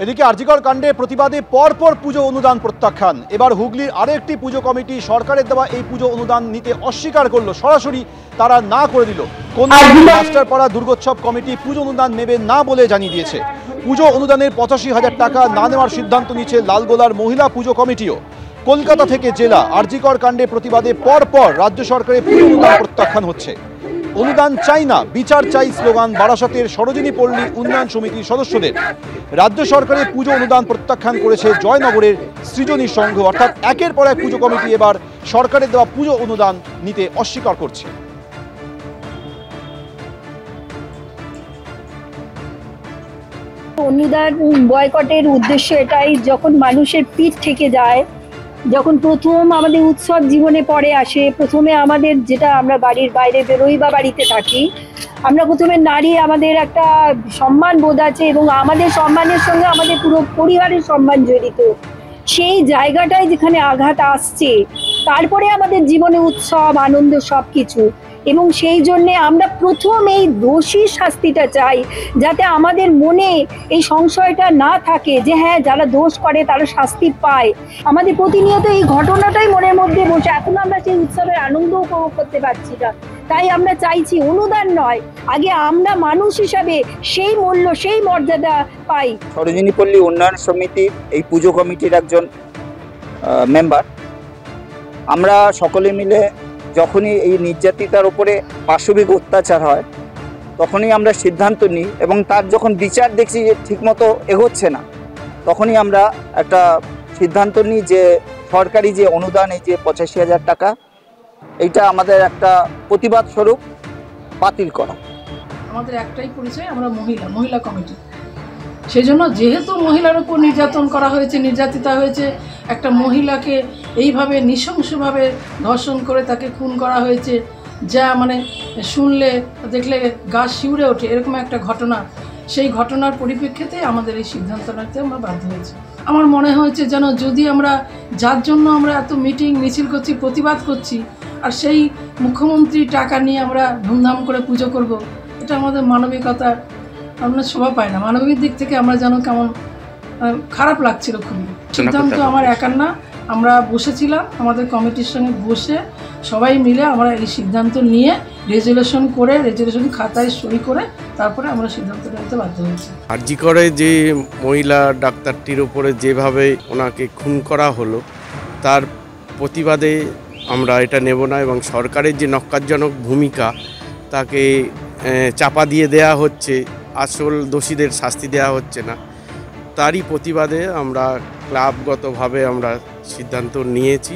এদিকে আরজিকর কাণ্ডে প্রতিবাদে পরপর পুজো অনুদান প্রত্যাখ্যান। এবার হুগলির আরেকটি পুজো কমিটি সরকারের দেওয়া এই পুজো অনুদান নিতে অস্বীকার করলো, সরাসরি তারা না করে দিল। কোন মাস্টারপাড়া দুর্গোৎসব কমিটি পুজো অনুদান নেবে না বলে জানিয়ে দিয়েছে। পুজো অনুদানের ৮৫,০০০ টাকা না নেওয়ার সিদ্ধান্ত নিচ্ছে লালগোলার মহিলা পুজো কমিটিও। কলকাতা থেকে জেলা আরজিকর কাণ্ডে প্রতিবাদে পরপর রাজ্য সরকারের পুজো অনুদান প্রত্যাখ্যান হচ্ছে। অনুদান চাই না, বিচার চাই স্লোগান বারাসতের সরোজিনী পল্লী উন্নয়ন সমিতির সদস্যদের। রাজ্য সরকারের পুজো অনুদান প্রত্যাখ্যান করেছে জয়নগরের সৃজনী সংঘ। অর্থাৎ একের পর এক পুজো কমিটি এবার সরকারের দেওয়া পুজো অনুদান নিতে অস্বীকার করছে। অনুদান বয়কটের উদ্দেশ্য এটাই, যখন মানুষের পিঠ থেকে যায়, যখন প্রথম আমাদের উৎসব জীবনে পরে আসে, প্রথমে আমাদের যেটা আমরা বাড়ির বাইরে বেরোই বা বাড়িতে থাকি, আমরা প্রথমে নারী, আমাদের একটা সম্মান বোধ আছে এবং আমাদের সম্মানের সঙ্গে আমাদের পুরো পরিবারের সম্মান জড়িত। সেই জায়গাটায় যেখানে আঘাত আসছে, তারপরে আমাদের জীবনে উৎসব আনন্দ সব কিছু, এবং সেই জন্যে আমরা প্রথম এই দোষীর শাস্তিটা চাই, যাতে আমাদের মনে এই সংশয়টা না থাকে যে হ্যাঁ, যারা দোষ করে তারা শাস্তি পায়। আমাদের প্রতিনিয়ত এই ঘটনাটাই মনের মধ্যে বসে, এখন আমরা সেই উৎসবের আনন্দ উপভোগ করতে পারছি না। তাই আমরা চাইছি অনুদান নয়, আগে আমরা মানুষ হিসাবে সেই মূল্য, সেই মর্যাদা পাই। সরোজিনী পল্লী উন্নয়ন সমিতির এই পুজো কমিটির একজন মেম্বার। আমরা সকলে মিলে যখনই এই নির্যাতিতার উপরে পাশবিক অত্যাচার হয়, তখনই আমরা সিদ্ধান্ত নিই এবং তার যখন বিচার দেখছি যে ঠিকমতো এগোচ্ছে না, তখনই আমরা একটা সিদ্ধান্ত নিই যে সরকারি যে অনুদান, এই যে ৮৫,০০০ টাকা, এইটা আমাদের একটা প্রতিবাদ স্বরূপ বাতিল করা। আমাদের একটাই পরিচয়, আমরা মহিলা কমিটি। সেই জন্য যেহেতু মহিলার উপর নির্যাতন করা হয়েছে, নির্যাতিতা হয়েছে, একটা মহিলাকে এইভাবে নৃশংসভাবে ধর্ষণ করে তাকে খুন করা হয়েছে, যা মানে শুনলে দেখলে গা শিউরে ওঠে, এরকম একটা ঘটনা। সেই ঘটনার পরিপ্রেক্ষিতে আমাদের এই সিদ্ধান্ত নিতে আমরা বাধ্য হয়েছি। আমার মনে হয়েছে যেন যদি আমরা যার জন্য আমরা এত মিটিং মিছিল করছি, প্রতিবাদ করছি, আর সেই মুখ্যমন্ত্রী টাকা নিয়ে আমরা ধুমধাম করে পুজো করব, এটা আমাদের মানবিকতা আমরা শোভা পাই না। মানবিক দিক থেকে আমরা যেন কেমন খারাপ লাগছিল খুবই। সিদ্ধান্ত আমার একার না, আমরা বসেছিলাম আমাদের কমিটির সঙ্গে বসে সবাই মিলে আমরা এই সিদ্ধান্ত নিয়ে রেজুলেশন করে, রেজুলেশন খাতায় সই করে তারপরে আমরা সিদ্ধান্ত নিতে বাধ্য হয়েছি। আরজিকরে যে মহিলা ডাক্তারটির উপরে যেভাবে ওনাকে খুন করা হলো, তার প্রতিবাদে আমরা এটা নেব না, এবং সরকারের যে নক্কারজনক ভূমিকা, তাকে চাপা দিয়ে দেয়া হচ্ছে, আসল দোষীদের শাস্তি দেওয়া হচ্ছে না, তারই প্রতিবাদে আমরা ক্লাবগতভাবে আমরা সিদ্ধান্ত নিয়েছি।